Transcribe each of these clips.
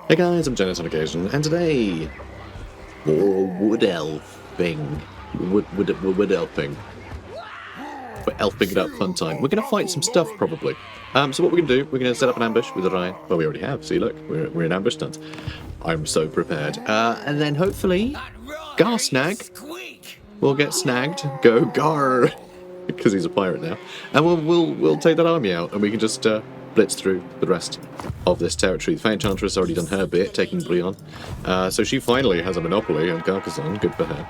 Hey guys, I'm Janice on occasion, and today, more Wood Elfing. Wood Elfing. We're elfing it up fun time. We're going to fight some stuff, probably. So what we're going to do, we're going to set up an ambush with Orion. Well, we already have. See, look, we're in ambush stunts. I'm so prepared. And then hopefully, Gar Snag will get snagged. Go Gar! Because he's a pirate now. And we'll take that army out, and we can just blitz through the rest of this territory. The Fey Enchantress has already done her bit, taking Brion. So she finally has a monopoly on Carcassonne. Good for her.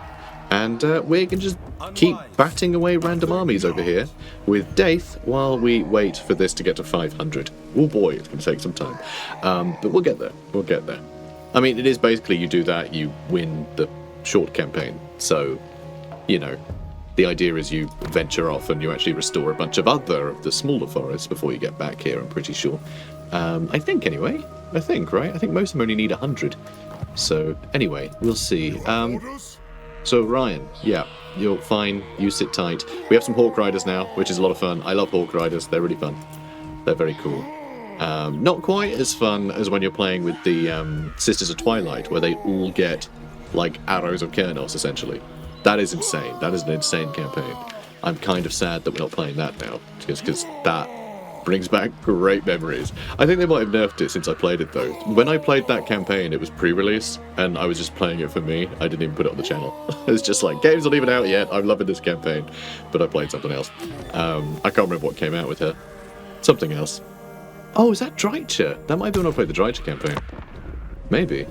And we can just keep batting away random armies over here with Daith while we wait for this to get to 500. Oh boy, it's going to take some time. But we'll get there. We'll get there. I mean, it is basically you do that, you win the short campaign. So, you know, the idea is you venture off and you actually restore a bunch of other of the smaller forests before you get back here, I'm pretty sure. I think, anyway. I think, right? I think most of them only need 100. So, anyway, we'll see. So, Ryan, yeah, you're fine. You sit tight. We have some Hawk Riders now, which is a lot of fun. I love Hawk Riders. They're really fun. They're very cool. Not quite as fun as when you're playing with the Sisters of Twilight, where they all get, like, arrows of Kernos, essentially. That is insane. That is an insane campaign. I'm kind of sad that we're not playing that now, because that brings back great memories. I think they might have nerfed it since I played it, though. When I played that campaign, it was pre-release, and I was just playing it for me. I didn't even put it on the channel. It's just like, game's not even out yet. I'm loving this campaign. But I played something else. I can't remember what came out with her. Something else. Oh, is that Drycha? That might be when I played the Drycha campaign. Maybe.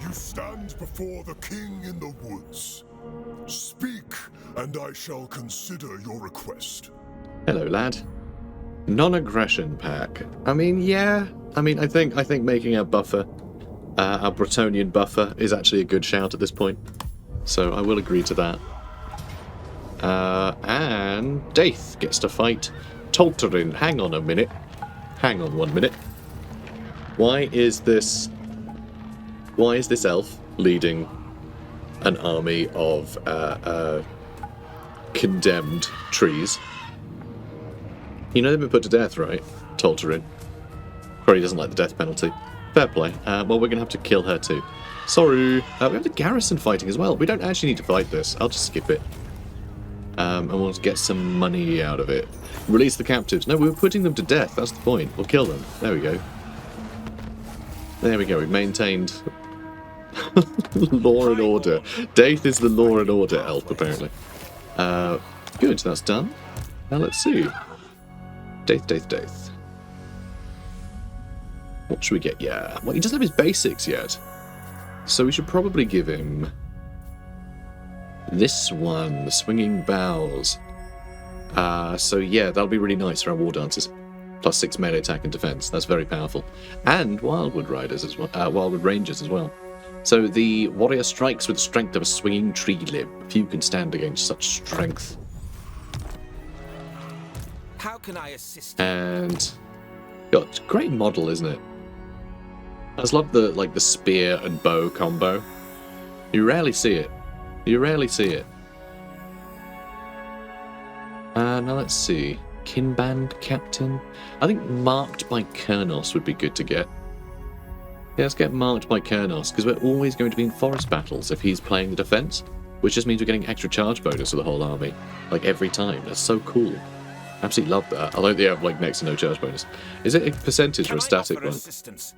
You stand before the king in the woods. Speak, and I shall consider your request. Hello, lad. Non-aggression pack. I mean, yeah. I mean, I think making a buffer, a Bretonian buffer, is actually a good shout at this point. So I will agree to that. And Daith gets to fight Tolterin. Hang on a minute. Hang on 1 minute. Why is this elf leading an army of condemned trees? You know they've been put to death, right? Tolterin. Probably doesn't like the death penalty. Fair play. Well, we're going to have to kill her too. Sorry. We have the garrison fighting as well. We don't actually need to fight this. I'll just skip it. And we'll get some money out of it. Release the captives. No, we were putting them to death. That's the point. We'll kill them. There we go. There we go. We've maintained law and order. Daith is the law and order elf, apparently. Good. That's done. Now let's see. Daith. What should we get? Yeah. Well, he doesn't have his basics yet. So we should probably give him this one, the Swinging Boughs. So yeah, that'll be really nice for our war dances. Plus 6 melee attack and defense. That's very powerful. And Wildwood Riders as well. Wildwood Rangers as well. So the warrior strikes with the strength of a swinging tree limb. Few can stand against such strength. How can I assist? And God, it's a great model, isn't it? I just love the spear and bow combo. You rarely see it. Now let's see. Kinband Captain. I think marked by Kernos would be good to get. Yeah, let's get marked by Kernos, because we're always going to be in forest battles if he's playing the defense, which just means we're getting extra charge bonus for the whole army, like every time. That's so cool. Absolutely love that. Although they have like next to no charge bonus. Is it a percentage or a static one? Assistance?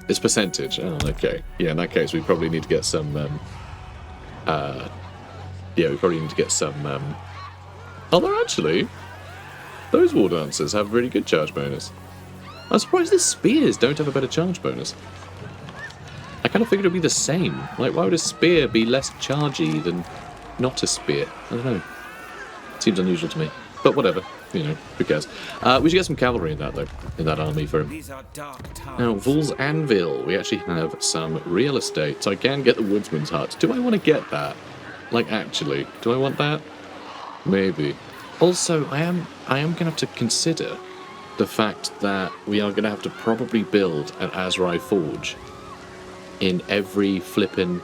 It's percentage. Oh, okay. Yeah, in that case, we probably need to get some. Although actually, those war dancers have really good charge bonus. I'm surprised the spears don't have a better charge bonus. I kind of figured it'd be the same. Like, why would a spear be less chargy than not a spear? I don't know. Seems unusual to me. But whatever. You know, who cares? We should get some cavalry in that, though. In that army for him. These are dark times. Now, Voul's Anvil. We actually have some real estate. So I can get the Woodsman's Hut. Do I want to get that? Like, actually. Do I want that? Maybe. Also, I am going to have to consider the fact that we are going to have to probably build an Azrai Forge in every flippin'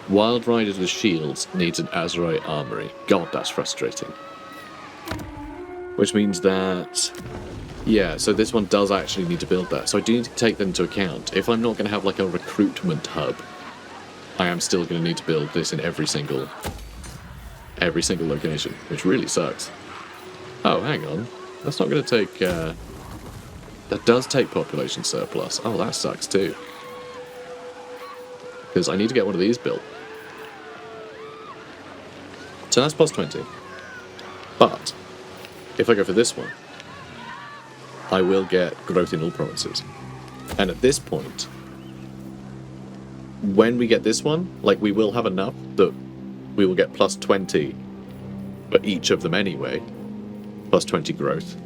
Wild Rider with Shields needs an Azrai Armory. God, that's frustrating. Which means that Yeah, so this one does actually need to build that. So I do need to take that into account. If I'm not going to have like a recruitment hub, I am still going to need to build this in every single location, which really sucks. Oh, hang on. That's not going to take... that does take population surplus. Oh, that sucks too. Because I need to get one of these built. So that's plus 20. But, if I go for this one, I will get growth in all provinces. And at this point, when we get this one, like, we will have enough that we will get plus 20 for each of them anyway. Plus 20 growth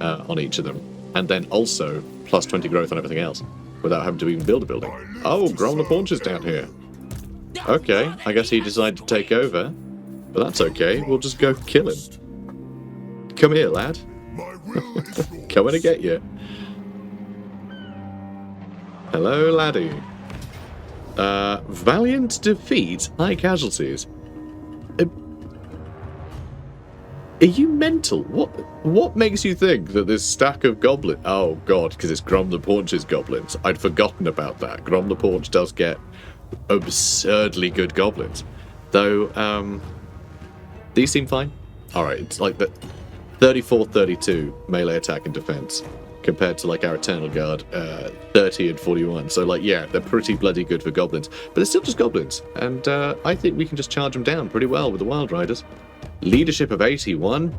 on each of them. And then also plus 20 growth on everything else, without having to even build a building. Oh, Grom the Paunch is down here. Okay, I guess he decided to take over. But that's okay, we'll just go kill him. Come here, lad. Coming to get you. Hello, laddie. Valiant defeat, high casualties. Are you mental? What makes you think that this stack of goblins... Oh, God, because it's Grom the Paunch's goblins. I'd forgotten about that. Grom the Paunch does get absurdly good goblins. Though, these seem fine. Alright, it's like the 34-32 melee attack and defense, compared to, like, our Eternal Guard, 30 and 41. So, like, yeah, they're pretty bloody good for goblins. But they're still just goblins. And I think we can just charge them down pretty well with the Wild Riders. Leadership of 81.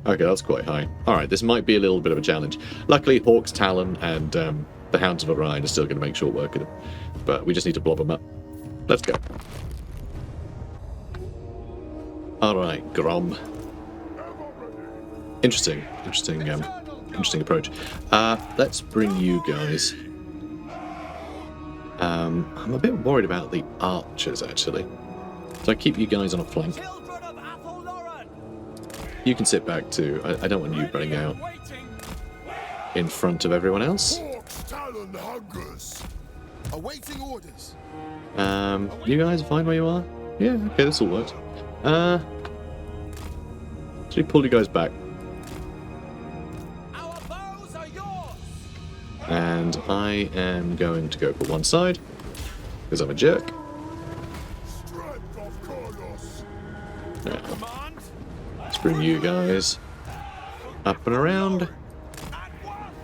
Okay, that's quite high. Alright, this might be a little bit of a challenge. Luckily, Hawk's Talon and the Hounds of Orion are still going to make short work of them. But we just need to blob them up. Let's go. Alright, Grom. Interesting approach. Let's bring you guys. I'm a bit worried about the archers, actually. So I keep you guys on a flank. Children of Athel Loren! You can sit back too. I don't want you running out in front of everyone else. Hawk's talon hungers. Awaiting orders. You guys fine where you are? Yeah, okay, this all works. Actually pull you guys back. Our bows are yours! And I am going to go for one side, because I'm a jerk. Strength of Kronos. Now, Command! let's bring you guys up and around. At once!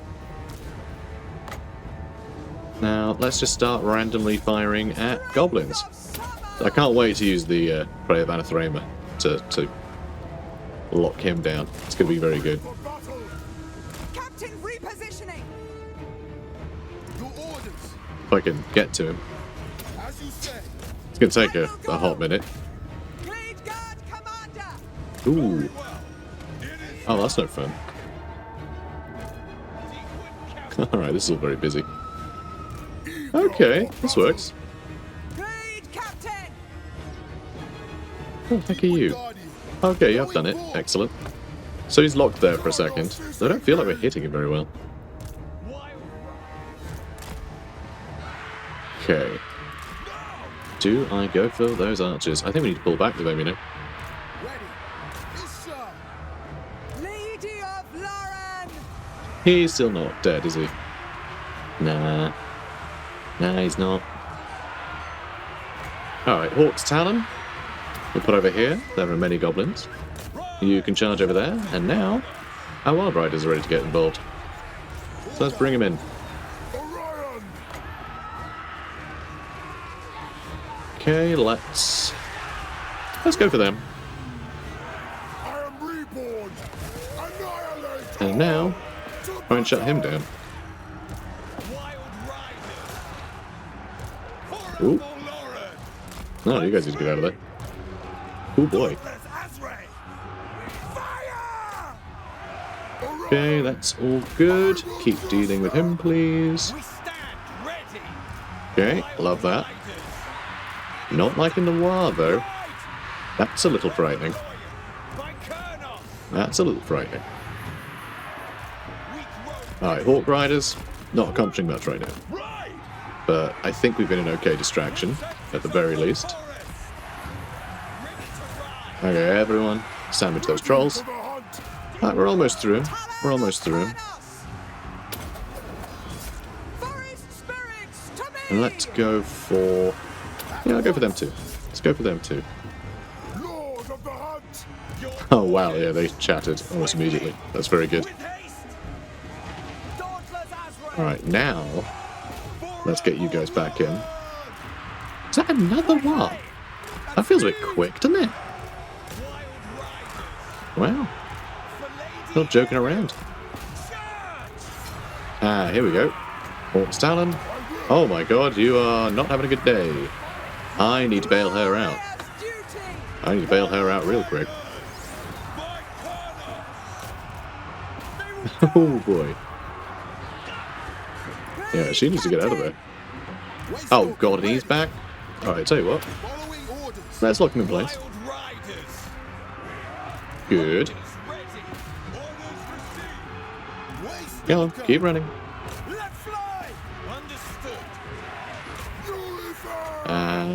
Now, let's just start randomly firing at goblins. I can't wait to use the Prey of Anathrema to lock him down. It's going to be very good. For battle. Captain repositioning. Your orders. If I can get to him. As you say. It's going to take a hot minute. Lead guard commander. Ooh. Oh, that's no fun. Alright, this is all very busy. Okay, this works. Lead captain. What the heck are you? Okay, you have done it. Excellent. So he's locked there for a second. I don't feel like we're hitting him very well. Okay. Do I go for those archers? I think we need to pull back with them, you know. Ready. Yes, sir. Lady of Loren. He's still not dead, is he? Nah. Nah, he's not. Alright, Hawk's Talon. We'll put over here. There are many goblins. You can charge over there. And now, our Wild Riders are ready to get involved. So let's bring him in. Orion. Okay, let's go for them. I am reborn. Annihilate. And now, try and shut him down. Ooh. No, you guys need to get out of there. Oh boy. Okay, that's all good. Keep dealing with him, please. We stand ready! Okay, love that. Not liking the war, though. That's a little frightening. By Kurnos! That's a little frightening. Alright, Hawk Riders. Not accomplishing much right now. Right! But I think we've been an okay distraction, at the very least. Okay, everyone, sandwich those trolls. For the hunt. Right, we're almost through. We're almost through. And let's go for... Yeah, I'll go for them too. Let's go for them too. Lord of the Hunt! Oh wow, yeah, they chatted almost immediately. That's very good. With haste! Dauntless Azrael! Alright, now, let's get you guys back in. Is that another one? That feels a bit quick, doesn't it? Wow, not joking around. Ah, here we go. Port Stalin. Oh my god, you are not having a good day. I need to bail her out. I need to bail her out real quick. Oh boy. Yeah, she needs to get out of there. Oh god, and he's back. Alright, tell you what. Following orders. Let's lock him in place. Wild riders! Good. Ready! Orders received! Waste Go on, not keep running. Let fly! Understood!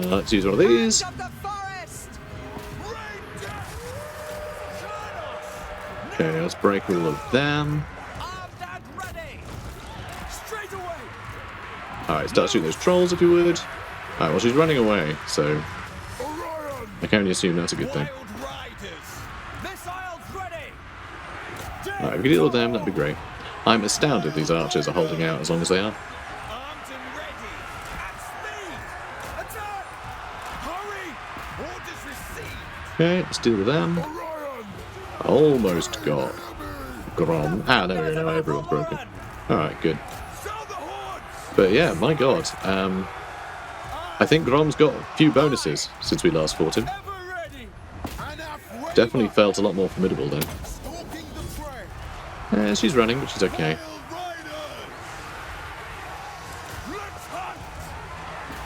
Let's use one of these. Of the forest! Rain down! Turn us! Okay, let's break all of them. Armed and ready! Straight away! Alright, start shooting those trolls if you would. Alright, well she's running away, so Orion! I can only assume that's a good thing. Wild riders! Missiles ready! Alright, if we can deal with them, that'd be great. I'm astounded these archers are holding out as long as they are. Armed and ready! At speed! Attack! Hurry! Orders received! Okay, let's deal with them. Orion! Almost got Grom. Ah, there we go, now everyone's broken. Alright, good. Sound the horns! But yeah, my god. I think Grom's got a few bonuses since we last fought him. Ever ready! Anaf Definitely felt a lot more formidable then. stalking the prey. She's running, but she's okay. Wild riders! Let's hunt!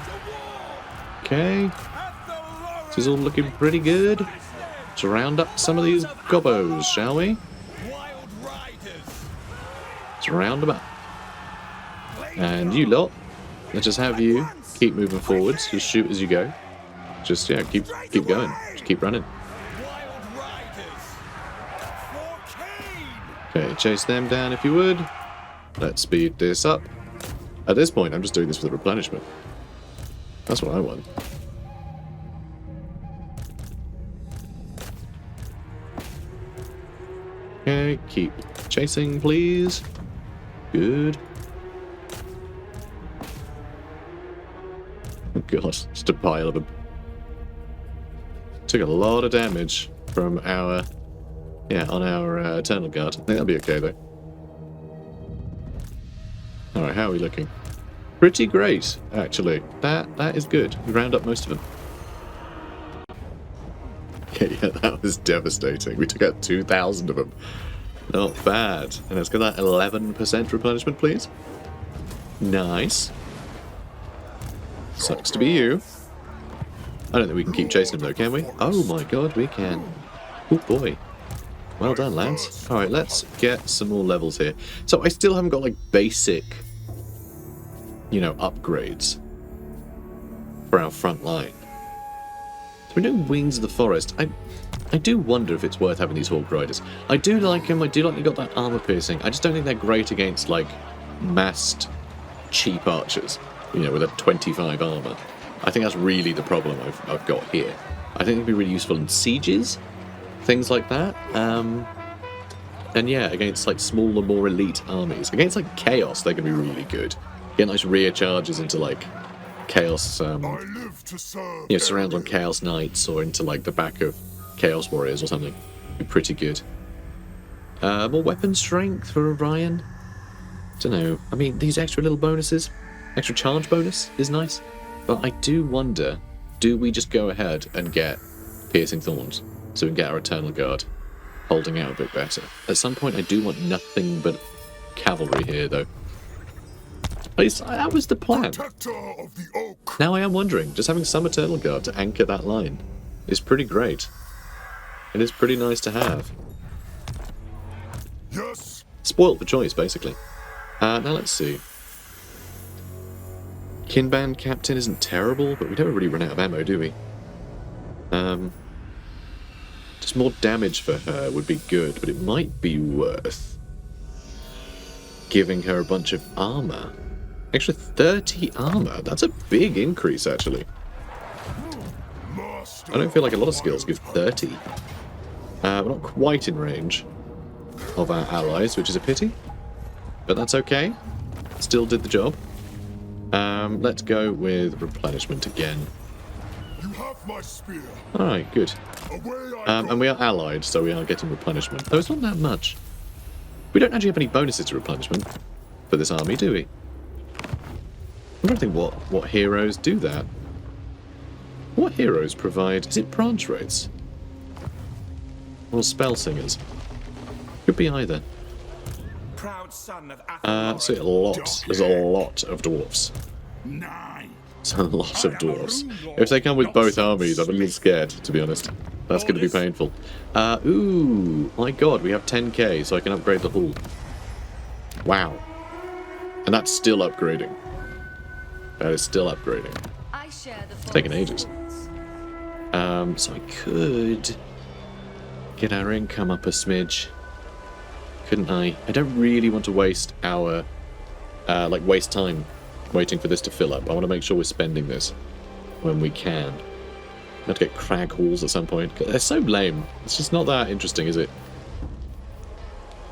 To war! Okay, Athel Loren! this is all looking pretty good. Let's round up some of these gobbos, shall we? Wild riders! Let's round them up. And you lot, let's just have you keep moving forwards. Just shoot as you go. Just, yeah, keep going. Just keep running. Wild riders! For Cain! Okay, chase them down if you would. Let's speed this up. At this point, I'm just doing this for the replenishment. That's what I want. Okay, keep chasing, please. Good. Oh god, just a pile of them. Took a lot of damage from our... Yeah, on our Eternal Guard. I think that'll be okay, though. Alright, how are we looking? Pretty great, actually. That is good. We round up most of them. Yeah, that was devastating. We took out 2,000 of them. Not bad. And let's get that 11% replenishment, please. Nice. Sucks to be you. I don't think we can keep chasing him, though, can we? Oh my god, we can. Oh boy. Well done, lads. Alright, let's get some more levels here. So I still haven't got, like, basic, you know, upgrades for our front line. So we're doing Wings of the Forest. I do wonder if it's worth having these Hawk Riders. I do like them. I do like they got that armor piercing. I just don't think they're great against, like, massed, cheap archers, you know, with a 25 armor. I think that's really the problem I've got here. I think it'd be really useful in sieges, things like that. And yeah, against, like, smaller, more elite armies. Against, like, Chaos, they can be really good. Get nice rear charges into, like, Chaos, I live to serve. you know, surround on Chaos Knights or into, like, the back of Chaos Warriors or something. Be pretty good. More weapon strength for Orion. Dunno. I mean, these extra little bonuses, extra charge bonus is nice. But I do wonder, do we just go ahead and get Piercing Thorns so we can get our Eternal Guard holding out a bit better? At some point, I do want nothing but cavalry here, though. At least that was the plan. Protector of the oak. Now I am wondering, just having some Eternal Guard to anchor that line is pretty great. It is pretty nice to have. Yes. Spoilt for choice, basically. Now let's see. Kinband Captain isn't terrible, but we don't really run out of ammo, do we? Just more damage for her would be good, but it might be worth giving her a bunch of armor. Extra 30 armor. That's a big increase, actually. I don't feel like a lot of skills give 30. We're not quite in range of our allies, which is a pity. But that's okay. Still did the job. Let's go with replenishment again. You have my spear. Alright, good. Away I go. And we are allied, so we are getting replenishment. Though it's not that much. We don't actually have any bonuses to replenishment for this army, do we? I'm trying to think what heroes do that. What heroes provide... Is it branch rates? Or spell singers? Could be either. Proud son of Athel So there's a lot of dwarfs. Nine. It's a lot of dwarfs. If they come with both armies, I'm a little scared, to be honest. That's going to be painful. Ooh, my god, we have 10k, so I can upgrade the hull. Wow. And that's still upgrading. That is still upgrading. I share the Taking ages. So I could get our income up a smidge, couldn't I? I don't really want to waste our, waste time waiting for this to fill up. I want to make sure we're spending this when we can. I have to get crag halls at some point. They're so lame. It's just not that interesting, is it?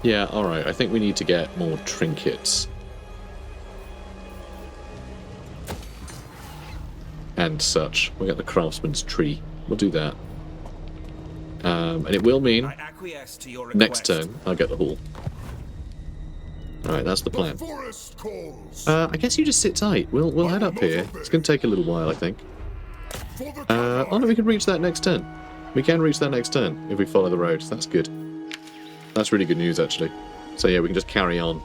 Yeah, alright. I think we need to get more trinkets. And such. We'll get the craftsman's tree. We'll do that. And it will mean I acquiesce to your next request. turn I'll get the hall. Alright, that's the plan. Forest calls. I guess you just sit tight. We'll head up here. It's going to take a little while, I think. For the Oh no, we can reach that next turn. We can reach that next turn if we follow the road. That's good. That's really good news, actually. So yeah, we can just carry on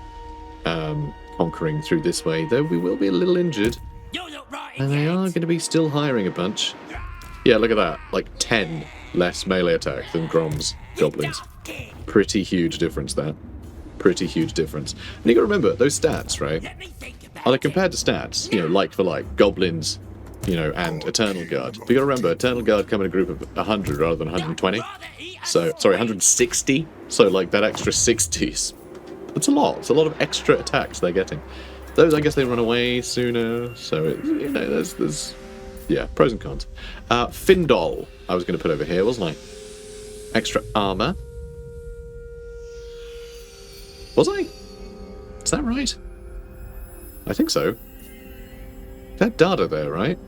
conquering through this way, though we will be a little injured. You're not right. And they are going to be still hiring a bunch. Yeah, look at that. Like 10 less melee attack than Grom's goblins. Pretty huge difference there. Pretty huge difference. And you got to remember, those stats, right? Let me think about Are they compared to stats? You know, like for like. Goblins, you know, and Eternal Guard. But you got to remember, Eternal Guard come in a group of 100 rather than 120. So, sorry, 160. So, like, that extra 60s. It's a lot. It's a lot of extra attacks they're getting. Those, I guess, they run away sooner. So, you know, there's yeah, pros and cons. Findol, I was going to put over here, wasn't I? Extra armor. Was I? Is that right? I think so. That Dada there, right?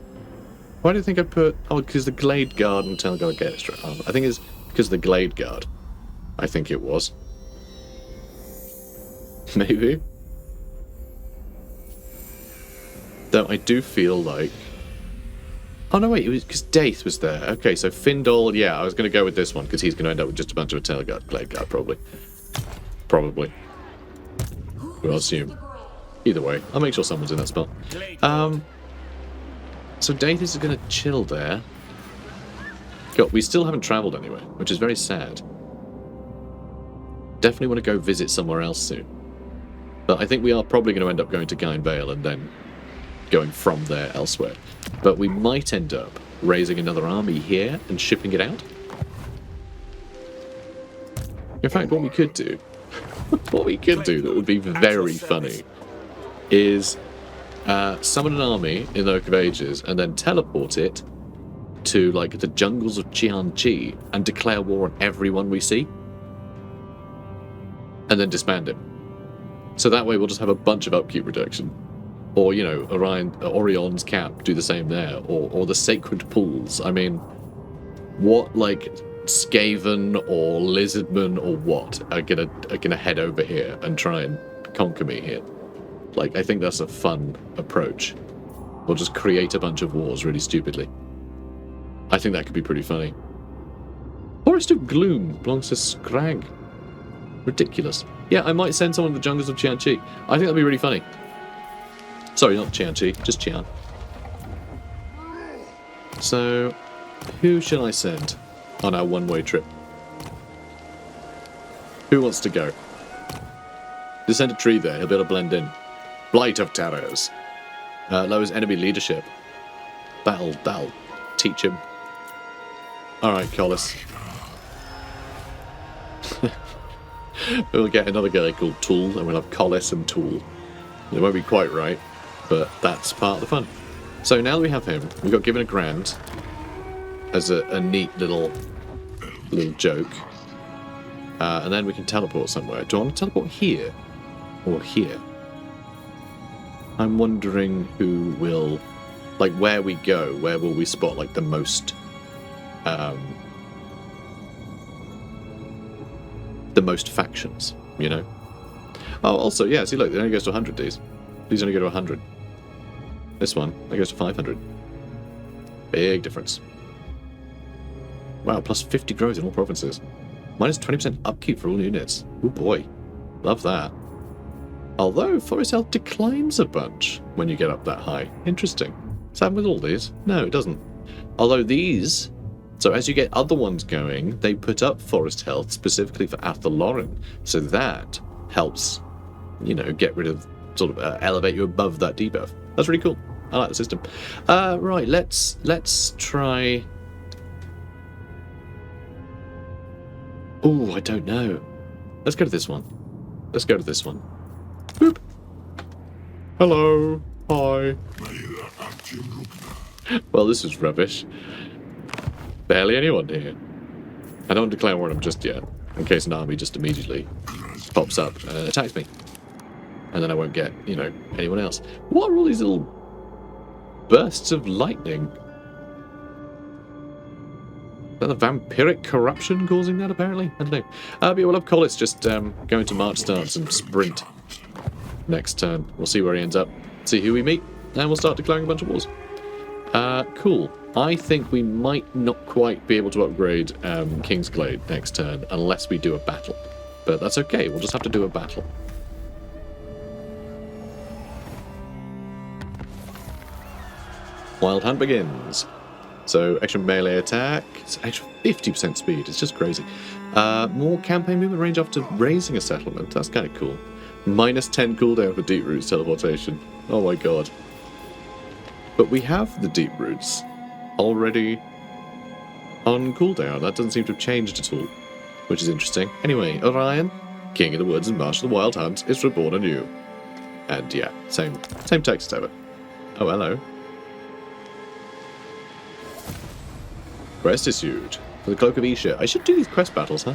Why do you think I put... Oh, because the Glade Guard and Eternal Guard get extra armor. I think it's because of the Glade Guard. I think it was. Maybe. Though I do feel like... Oh, no, wait, it was because Daith was there. Okay, so Findol, yeah, I was going to go with this one, because he's going to end up with just a bunch of Eternal Guard, Glade Guard, probably. Probably. We'll assume. Either way, I'll make sure someone's in that spot. So Daith is going to chill there. God, we still haven't travelled anywhere, which is very sad. Definitely want to go visit somewhere else soon. But I think we are probably going to end up going to Gain Vale and then going from there elsewhere. But we might end up raising another army here and shipping it out. In fact, what we could do, that would be very funny, is summon an army in the Oak of Ages and then teleport it to like the jungles of Qianqi and declare war on everyone we see, and then disband it. So that way we'll just have a bunch of upkeep reduction. Or, you know, Orion's camp, do the same there. Or the Sacred Pools. I mean, what, like, Skaven or Lizardmen or what are gonna head over here and try and conquer me here? Like, I think that's a fun approach. Or just create a bunch of wars really stupidly. I think that could be pretty funny. Forest of Gloom belongs to Scrag. Ridiculous. Yeah, I might send someone to the jungles of Qianqi. I think that'd be really funny. Sorry, not Qianqi, just Qian. So, who shall I send on our one-way trip? Who wants to go? Just send a tree there, he'll be able to blend in. Blight of Terrors. Lowers enemy leadership. That'll teach him. Alright, Collis. We'll get another guy called Tool, and we'll have Collis and Tool. It won't be quite right. But that's part of the fun. So now that we have him, we got given a grand as a neat little joke. And then we can teleport somewhere. Do I want to teleport here? Or here? I'm wondering who will... Like, where we go, where will we spot, like, the most... the most factions, you know? Oh, also, yeah, see, look, it only goes to 100, these. These only go to 100. This one, that goes to 500. Big difference. Wow, plus 50 growth in all provinces. Minus 20% upkeep for all units. Oh boy, love that. Although, Forest Health declines a bunch when you get up that high. Interesting. Does that happen with all these? No, it doesn't. Although these... So as you get other ones going, they put up Forest Health specifically for Athel Loren. So that helps, you know, get rid of, sort of elevate you above that debuff. That's really cool. I like the system. Right, let's try... Oh, I don't know. Let's go to this one. Let's go to this one. Boop. Hello. Hi. Well, this is rubbish. Barely anyone here. I don't declare war on them just yet, in case an army just immediately pops up and attacks me. And then I won't get, you know, anyone else. What are all these little bursts of lightning? Is that the vampiric corruption causing that, apparently? I don't know. But yeah, we'll have Collis just go into March stance and sprint next turn. We'll see where he ends up, see who we meet, and we'll start declaring a bunch of wars. Cool. I think we might not quite be able to upgrade Kingsglade next turn unless we do a battle. But that's okay, we'll just have to do a battle. Wild Hunt begins. So, extra melee attack, it's extra 50% speed, it's just crazy. More campaign movement range after raising a settlement, that's kind of cool. Minus 10 cooldown for Deep Roots teleportation. Oh my god. But we have the Deep Roots already on cooldown. That doesn't seem to have changed at all, which is interesting. Anyway, Orion, King of the Woods and Marsh of the Wild Hunt, is reborn anew. And yeah, same text over. Oh, hello. Quest issued for the Cloak of Isha. I should do these quest battles, huh?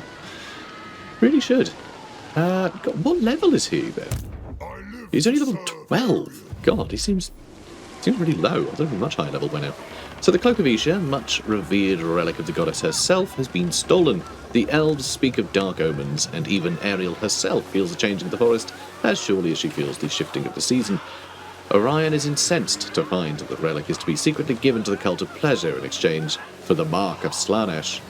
Really should. What level is he then? He's only level 12. God, he seems really low. I thought he'd be much higher level by now. So the Cloak of Isha, much revered relic of the goddess herself, has been stolen. The elves speak of dark omens, and even Ariel herself feels a change in the forest, as surely as she feels the shifting of the season. Orion is incensed to find that the relic is to be secretly given to the Cult of Pleasure in exchange for the Mark of Slanesh.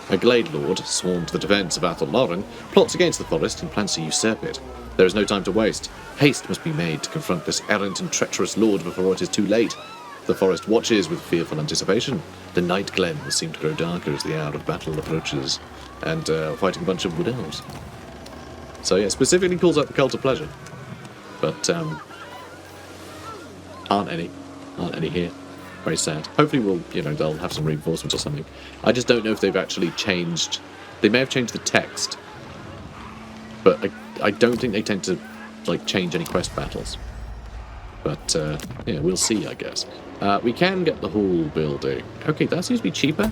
A Glade Lord, sworn to the defence of Athel Loren, plots against the forest and plans to usurp it. There is no time to waste. Haste must be made to confront this errant and treacherous lord before it is too late. The forest watches with fearful anticipation. The night glens seem to grow darker as the hour of battle approaches, and fighting a bunch of Wood Elves. So yeah, specifically calls out the Cult of Pleasure. But, aren't any here. Very sad. Hopefully they'll have some reinforcements or something. I just don't know if they've actually changed... They may have changed the text, but I don't think they tend to, like, change any quest battles. But, yeah, we'll see, I guess. We can get the hall building. Okay, that seems to be cheaper.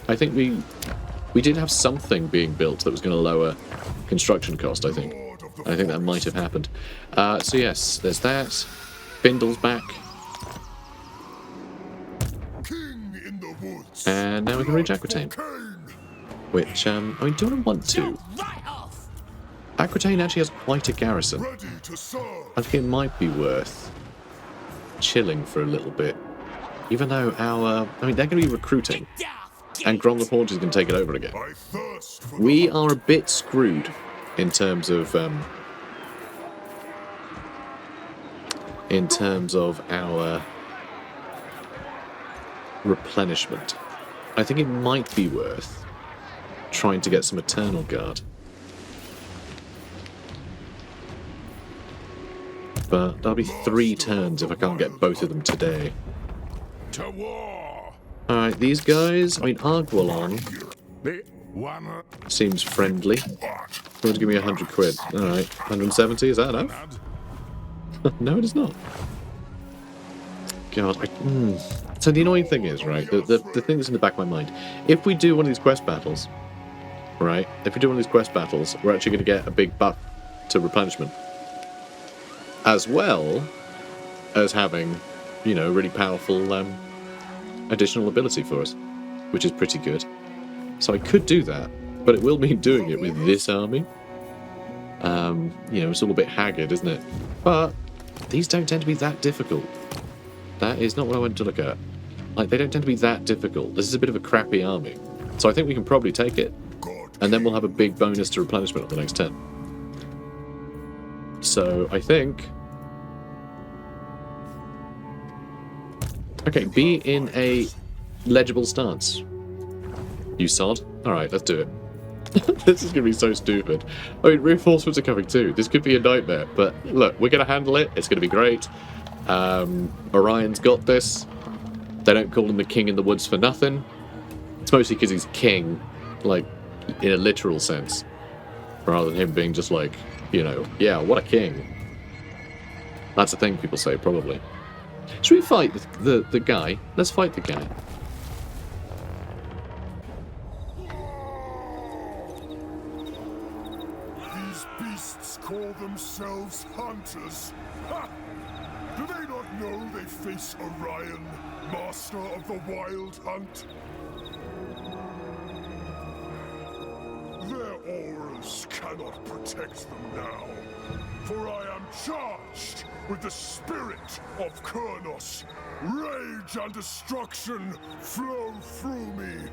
I think we did have something being built that was going to lower construction cost, I think. I think that might have happened. So yes, there's that. Bindle's back. And now we can reach Aquitaine. Which, I mean, do I want to? Aquitaine actually has quite a garrison. I think it might be worth chilling for a little bit. Even though they're going to be recruiting. And Grom the Paunch is going to take it over again. We are a bit screwed in terms of our replenishment. I think it might be worth trying to get some Eternal Guard. But that'll be 3 turns if I can't get both of them today. Alright, these guys, I mean, Arguelon seems friendly. You want to give me 100 quid? Alright, 170, is that enough? No, it is not. God. So the annoying thing is, right, the thing that's in the back of my mind, if we do one of these quest battles, right, if we do one of these quest battles, we're actually going to get a big buff to replenishment. As well as having, you know, really powerful additional ability for us, which is pretty good. So I could do that, but it will mean doing it with this army. You know, it's all a bit haggard, isn't it? But these don't tend to be that difficult. That is not what I wanted to look at. Like, they don't tend to be that difficult. This is a bit of a crappy army. So I think we can probably take it. And then we'll have a big bonus to replenishment on the next turn. So I think... Okay, be in a legible stance. You sod? Alright, let's do it. This is going to be so stupid. I mean, reinforcements are coming too. This could be a nightmare, but look, we're going to handle it. It's going to be great. Orion's got this. They don't call him the king in the woods for nothing. It's mostly because he's king, like, in a literal sense. Rather than him being just like, you know, yeah, what a king. That's a thing people say, probably. Should we fight the guy? Let's fight the guy. These beasts call themselves hunters. Ha! Do they not know they face Orion, master of the wild hunt? Their auras cannot protect them now, for I am charged with the spirit of Kurnos. Rage and destruction flow through me.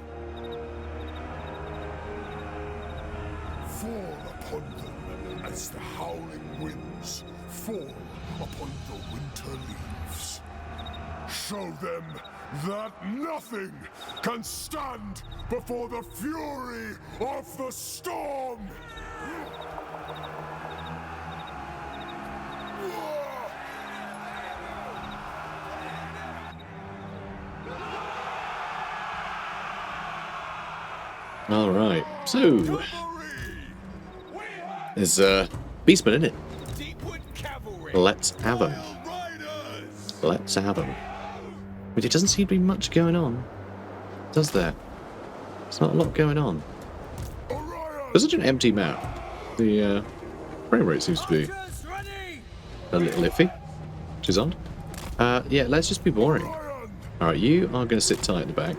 Fall upon them as the howling winds fall upon the winter leaves. Show them that nothing can stand before the fury of the storm! Alright, so... there's Beastmen in it. Let's have them. Let's have them. But it doesn't seem to be much going on, does there? There's not a lot going on. There's such an empty map. The frame rate seems to be a little iffy, which is odd. Yeah, let's just be boring. Alright, you are going to sit tight in the back.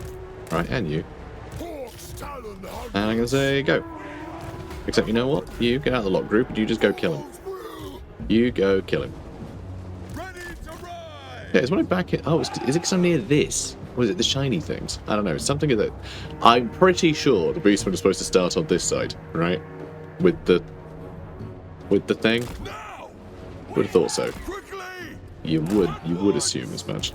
Alright, and you. And I'm going to say go. Except, you know what? You get out of the lock group and you just go kill him. You go kill him. Yeah, is when I back it... Oh, is it because I'm near this? Or is it the shiny things? I don't know. Something that... I'm pretty sure the Beastmen are supposed to start on this side, right? With the thing? Would have thought so. You would assume as much.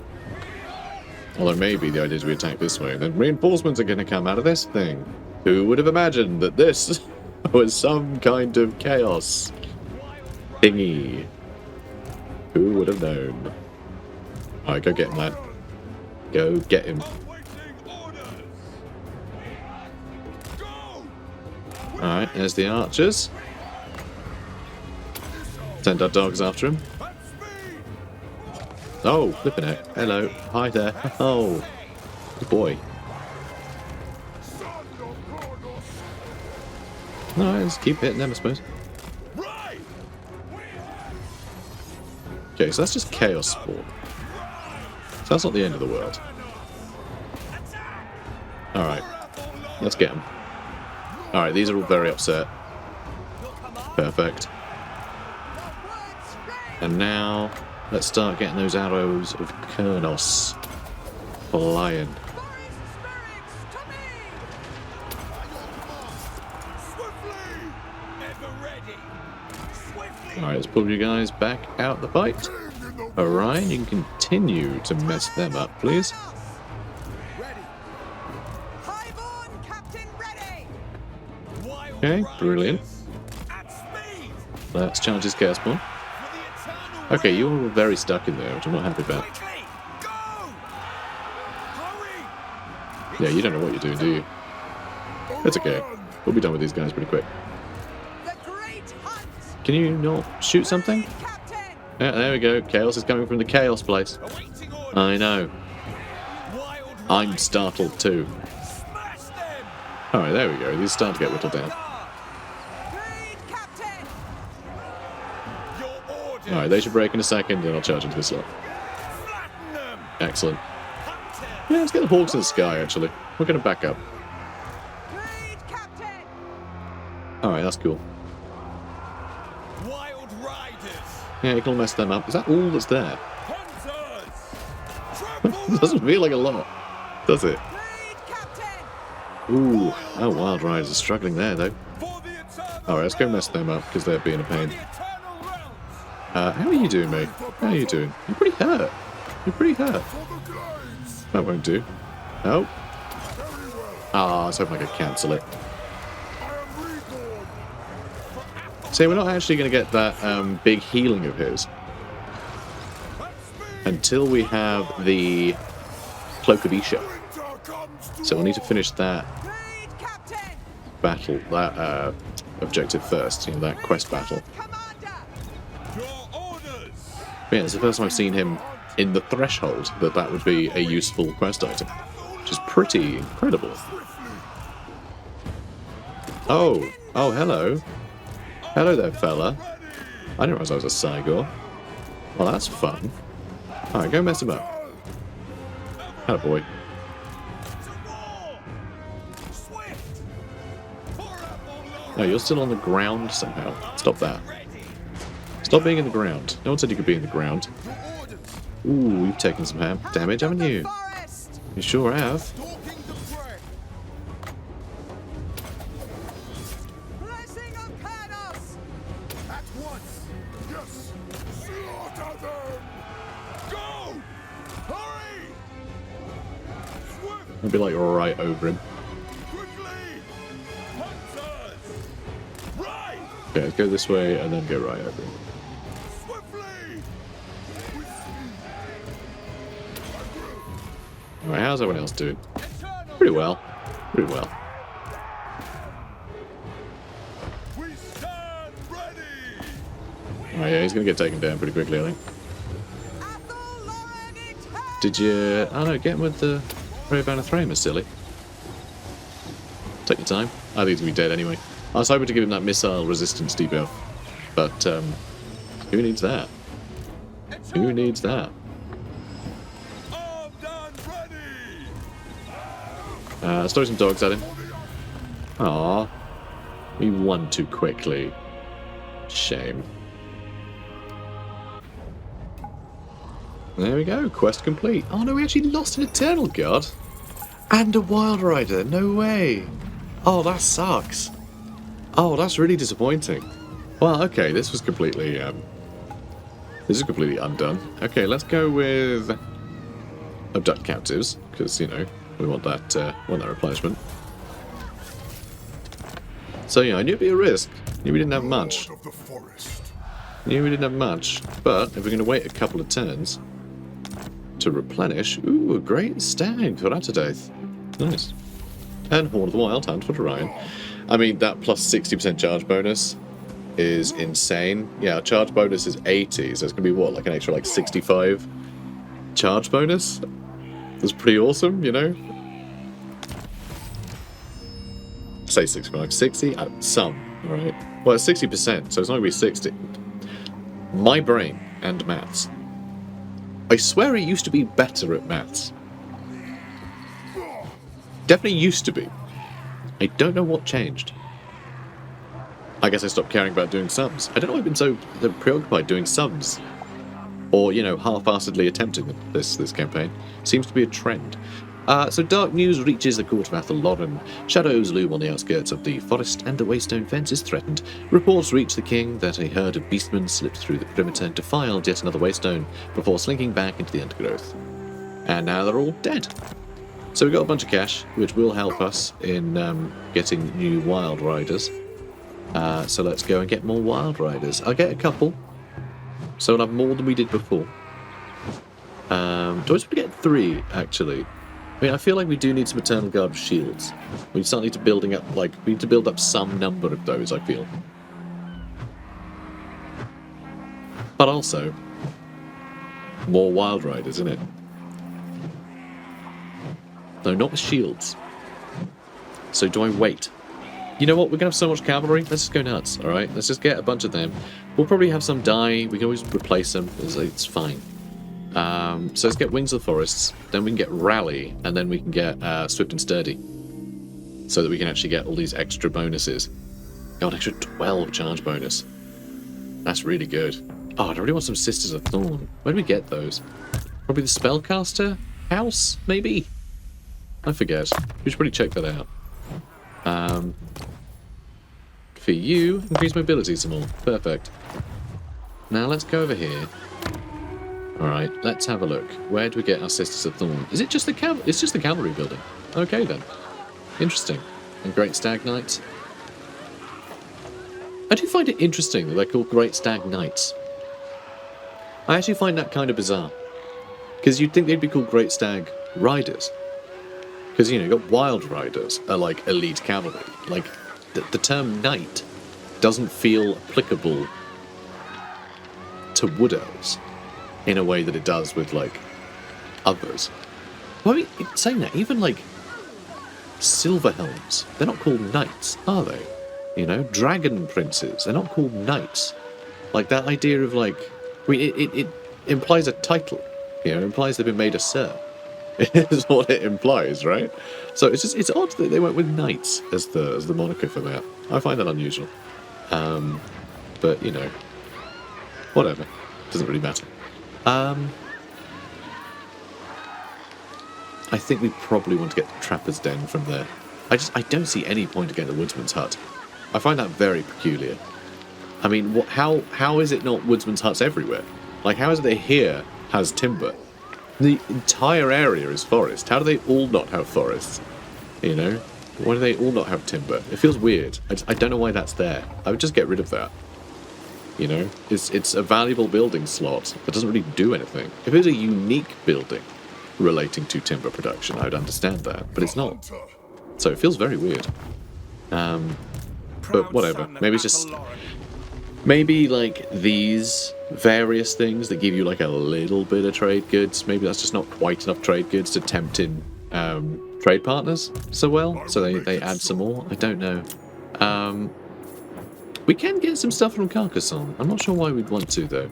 Although maybe the idea is we attack this way, and then reinforcements are going to come out of this thing. Who would have imagined that this was some kind of chaos thingy? Who would have known? Alright, go get him, lad. Go get him. Alright, there's the archers. Send our dogs after him. Oh, flipping it. Hello. Hi there. Oh. Good boy. Alright, let's keep hitting them, I suppose. Okay, so that's just Chaos Sport. So that's not the end of the world. Alright. Let's get them. Alright, these are all very upset. Perfect. And now, let's start getting those arrows of Kurnos flying. Alright, let's pull you guys back out the fight. Orion, you can continue to mess them up, please. Okay, brilliant. Let's charge his Chaos Ball. Okay, you're very stuck in there, which I'm not happy about. Yeah, you don't know what you're doing, do you? It's okay. We'll be done with these guys pretty quick. Can you not shoot something? Yeah, there we go. Chaos is coming from the chaos place. Awaiting orders. I know. Wild I'm riders. startled too. Smash them. Alright, there we go. These start to get whittled down. Lead, Captain! Your orders. Alright, they should break in a second, and I'll charge into this lot. Flatten them. Excellent. Hunter. Yeah, let's get the hawks in the sky, actually. We're going to back up. Lead, Captain! Alright, that's cool. Wild riders. Yeah, you can all mess them up. Is that all that's there? Hunters. Trample Doesn't feel like a lot, does it? Lead, Captain! Ooh, our wild riders are struggling there, though. for the eternal Alright, let's go mess them up, because they're being a pain. the eternal realms. How are you doing, mate? How are you doing? You're pretty hurt. You're pretty hurt. For the glades. That won't do. Oh. Very well. Ah, I was hoping I could cancel it. I am reborn. See, we're not actually going to get that big healing of his until we have the Cloak of Isha. Winter comes to So we'll need to finish that Lead, Captain! battle, that objective first, you know, that quest battle. Commander! Your orders. Yeah, it's the first time I've seen him in the threshold that would be a useful quest item, which is pretty incredible. Oh, hello. Hello there, fella. I didn't realize I was a Cygor. Well, that's fun. Alright, go mess him up. Hello, boy. To war. Swift. For Athel Loren. No, you're still on the ground somehow. Stop that. Ready. Stop being in the ground. No one said you could be in the ground. Your orders. Ooh, you've taken some damage, haven't you? Forest! You sure have. Stalking the prey. Blessing of Kratos! At once. Yes. Slaughter them. Go. Hurry. Swift. I'll be like right over him. Quickly. Hunters. Right. Okay, let's go this way and then go right over him. Swiftly. Alright, how's everyone else doing? Eternal. Pretty well. Pretty well. We stand ready. Oh yeah, he's gonna get taken down pretty quickly, I think. Athel Loren Eternal! Did you... Oh no, get him with the Ray Banner Thramer, silly. Take your time. I think he's gonna be dead anyway. I was hoping to give him that missile resistance debuff, but who needs that? Who needs that? Armed and ready. Let's throw some dogs at him. Aww. We won too quickly. Shame. There we go, quest complete. Oh no, we actually lost an Eternal Guard. And a Wild Rider, no way. Oh, that sucks. Oh, that's really disappointing. Well, okay, this was completely, this is completely undone. Okay, let's go with abduct captives, because, you know, we want that replenishment. So yeah, I knew it'd be a risk. Knew we didn't have much. Lord of the forest. Knew we didn't have much, but if we're going to wait a couple of turns to replenish, ooh, a great stag for Atadeath. Nice. And Horn of the Wild, hand for Orion. I mean, that plus 60% charge bonus is insane. Yeah, our charge bonus is 80, so it's going to be what, like an extra like 65 charge bonus? That's pretty awesome, you know? Say 65, 60? Some, alright? Well, it's 60%, so it's not going to be 60. My brain and maths. I swear it used to be better at maths. Definitely used to be. I don't know what changed. I guess I stopped caring about doing sums. I don't know why I've been so preoccupied doing sums. Or, you know, half-assedly attempting this campaign. Seems to be a trend. So dark news reaches the court of Athel Loren. Shadows loom on the outskirts of the forest, and the waystone fence is threatened. Reports reach the king that a herd of beastmen slipped through the perimeter and defiled yet another waystone before slinking back into the undergrowth. And now they're all dead. So we got a bunch of cash, which will help us in getting new Wild Riders. So let's go and get more Wild Riders. I'll get a couple, so we'll have more than we did before. Do I just want to get 3, actually? I mean, I feel like we do need some Eternal Guard shields. We start need to building up, like, we need to build up some number of those, I feel. But also, More Wild Riders, isn't it? No, not with shields. So do I wait? You know what? We're going to have so much cavalry. Let's just go nuts, alright? Let's just get a bunch of them. We'll probably have some die. We can always replace them. It's fine. So let's get Wings of the Forests. Then we can get Rally. And then we can get Swift and Sturdy. So that we can actually get all these extra bonuses. Got an extra 12 charge bonus. That's really good. Oh, I really want some Sisters of Thorn. Where do we get those? Probably the Spellcaster house, maybe? I forget. We should probably check that out. For you, increase mobility some more. Perfect. Now let's go over here. Alright, let's have a look. Where do we get our Sisters of Thorn? Is it just the it's just the cavalry building? Okay then. Interesting. And Great Stag Knights. I do find it interesting that they're called Great Stag Knights. I actually find that kind of bizarre. Because you'd think they'd be called Great Stag Riders. Because, you know, you've got Wild Riders are like elite cavalry. Like, the term knight doesn't feel applicable to Wood Elves in a way that it does with, like, others. Well, I mean, saying that, even, like, Silverhelms, they're not called knights, are they? You know, Dragon Princes, they're not called knights. Like, that idea of, like, I mean, it implies a title. You know, it implies they've been made a sir. Is what it implies, right? So it's odd that they went with knights as the moniker for that. I find that unusual. But you know, whatever. Doesn't really matter. I think we probably want to get the Trapper's Den from there. I don't see any point to get the Woodsman's Hut. I find that very peculiar. I mean, how is it not Woodsman's Huts everywhere? Like, how is it that here has timber? The entire area is forest. How do they all not have forests? You know? Why do they all not have timber? It feels weird. I don't know why that's there. I would just get rid of that. You know? It's a valuable building slot that doesn't really do anything. If it was a unique building relating to timber production, I would understand that. But it's not. So it feels very weird. But whatever. Maybe it's just... Maybe, like, these various things that give you, like, a little bit of trade goods, maybe that's just not quite enough trade goods to tempt in trade partners so well, so they add some more. I don't know. We can get some stuff from Carcassonne. I'm not sure why we'd want to, though.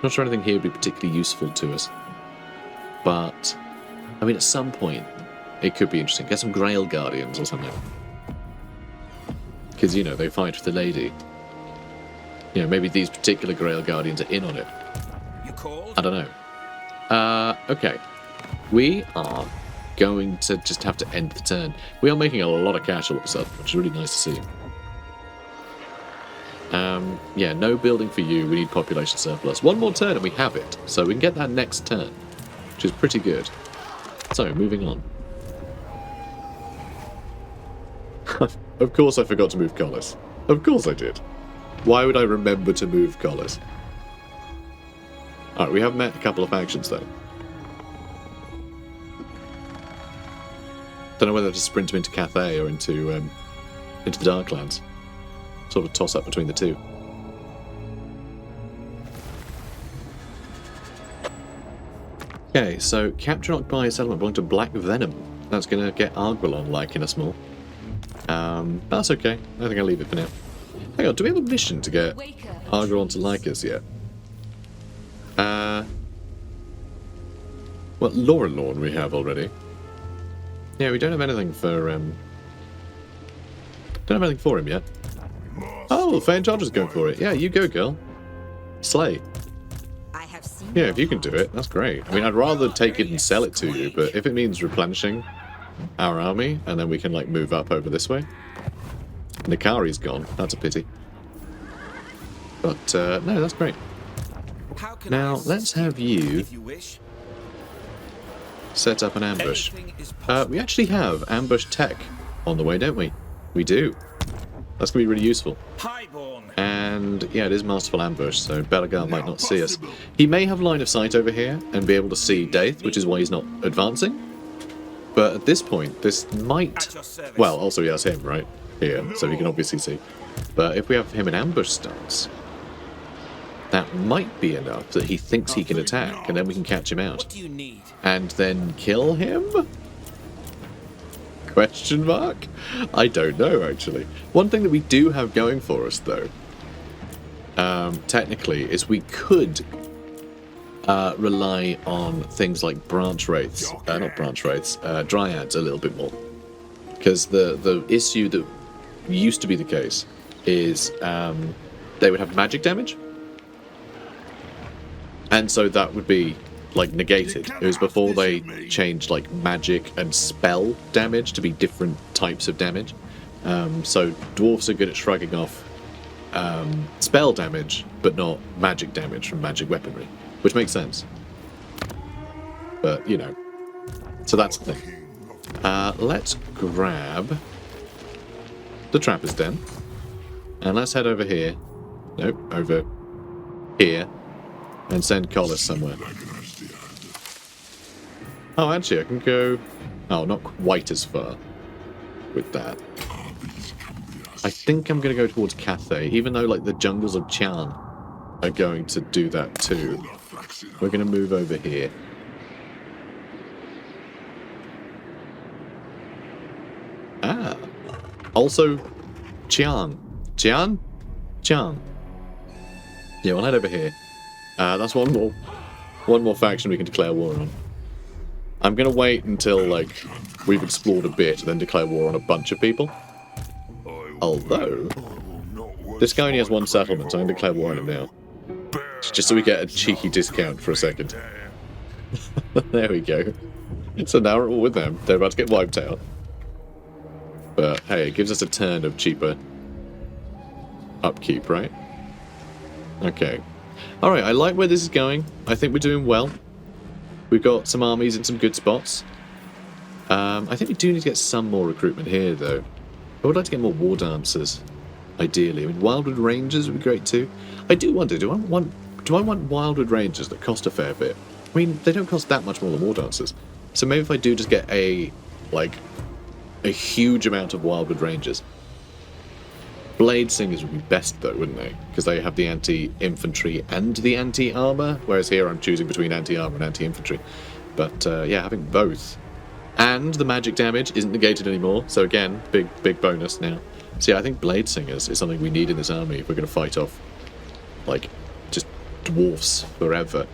Not sure anything here would be particularly useful to us. But, I mean, at some point, it could be interesting. Get some Grail Guardians or something. Because, you know, they fight with the lady. You know, maybe these particular Grail Guardians are in on it. You called? I don't know. Okay. We are going to just have to end the turn. We are making a lot of cash all of a sudden, which is really nice to see. Yeah, no building for you. We need population surplus. One more turn and we have it. So we can get that next turn, which is pretty good. So, moving on. Of course I forgot to move Collis. Of course I did. Why would I remember to move Collis? Alright, we have met a couple of factions though. Don't know whether to sprint him into Cathay or into the Darklands. Sort of toss up between the two. Okay, so capture and occupy a settlement belonging to Black Venom. That's going to get Arguelon liking us more. But that's okay. I think I'll leave it for now. Hang on, do we have a mission to get Arguelon to like us yet? Well, Lorelorn we have already. Yeah, we don't have anything for don't have anything for him yet. Oh, Fane Charger's going for it. Yeah, you go, girl. Slay. Yeah, if you can do it, that's great. I mean, I'd rather take it and sell it to you, but if it means replenishing our army, and then we can, like, move up over this way. Nikari's gone. That's a pity. But, no, that's great. Now, let's have you set up an ambush. We actually have ambush tech on the way, don't we? We do. That's going to be really useful. And, yeah, it is Masterful Ambush, so Belagar might not see us. He may have line of sight over here and be able to see Daith, which is why he's not advancing. But at this point, this might... Well, also he has him, right? Here, so he can obviously see. But if we have him in ambush stance, that might be enough that he thinks he can attack, and then we can catch him out. What do you need? And then kill him? Question mark? I don't know, actually. One thing that we do have going for us, though, technically, is we could rely on things like branch wraiths, not branch wraiths, dryads a little bit more. Because the issue that used to be the case is they would have magic damage. And so that would be, like, negated. It was before they changed, like, magic and spell damage to be different types of damage. So dwarves are good at shrugging off spell damage, but not magic damage from magic weaponry. Which makes sense. But, you know. So that's the thing. Let's grab the Trapper's Den. And let's head over here. Nope, over here. And send Collis somewhere. Oh, actually, I can go... Oh, not quite as far with that. I think I'm going to go towards Cathay, even though, like, the jungles of Chan are going to do that too. We're going to move over here. Ah. Also, Qian. Qian? Qian. Yeah, we'll head over here. That's one more faction we can declare war on. I'm going to wait until, like, we've explored a bit, then declare war on a bunch of people. Although, this guy only has one settlement, so I'm going to declare war on him now. Just so we get a cheeky discount for a second. There we go. So now we're all with them. They're about to get wiped out. But, hey, it gives us a turn of cheaper upkeep, right? Okay. Alright, I like where this is going. I think we're doing well. We've got some armies in some good spots. I think we do need to get some more recruitment here, though. I would like to get more war dancers, ideally. I mean, Wildwood Rangers would be great too. I do wonder, do I want Wildwood Rangers that cost a fair bit? I mean, they don't cost that much more than war dancers. So maybe if I do just get a huge amount of Wildwood Rangers. Blade Singers would be best, though, wouldn't they? Because they have the anti-infantry and the anti-armor, whereas here I'm choosing between anti-armor and anti-infantry. But, yeah, having both. And the magic damage isn't negated anymore, so again, big bonus now. So yeah, I think Blade Singers is something we need in this army if we're going to fight off, like, just dwarfs forever.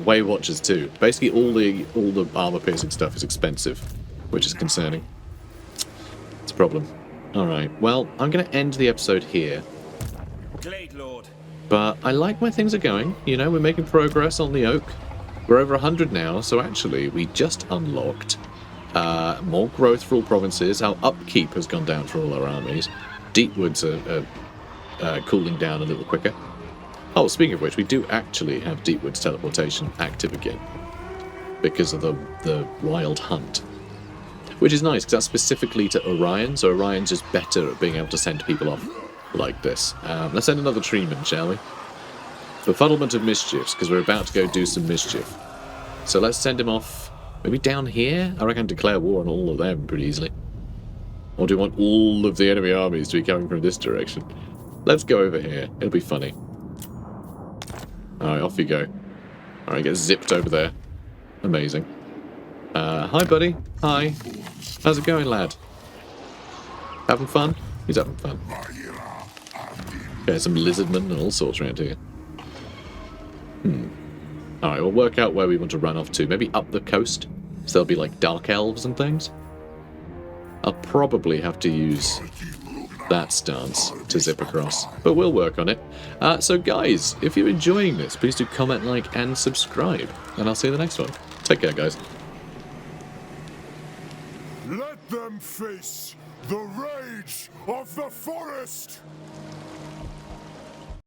Way Watchers too. Basically, all the armor-piercing stuff is expensive, which is concerning. It's a problem. Alright, well, I'm going to end the episode here. Glade Lord. But I like where things are going. You know, we're making progress on the Oak. We're over 100 now, so actually, we just unlocked more growth for all provinces. Our upkeep has gone down for all our armies. Deepwoods are cooling down a little quicker. Oh, speaking of which, we do actually have Deepwoods teleportation active again because of the Wild Hunt. Which is nice, because that's specifically to Orion, so Orion's just better at being able to send people off like this. Let's send another treeman, shall we? Befuddlement of mischiefs, because we're about to go do some mischief. So let's send him off, maybe down here? I reckon I can declare war on all of them pretty easily. Or do you want all of the enemy armies to be coming from this direction? Let's go over here, it'll be funny. Alright, off you go. Alright, get zipped over there. Amazing. Hi, buddy. Hi. How's it going, lad? Having fun? He's having fun. Okay, some lizardmen and all sorts around here. Alright, we'll work out where we want to run off to. Maybe up the coast. So there'll be, like, dark elves and things. I'll probably have to use that stance to zip across. But we'll work on it. So, guys, if you're enjoying this, please do comment, like, and subscribe. And I'll see you in the next one. Take care, guys. Let them face the rage of the forest!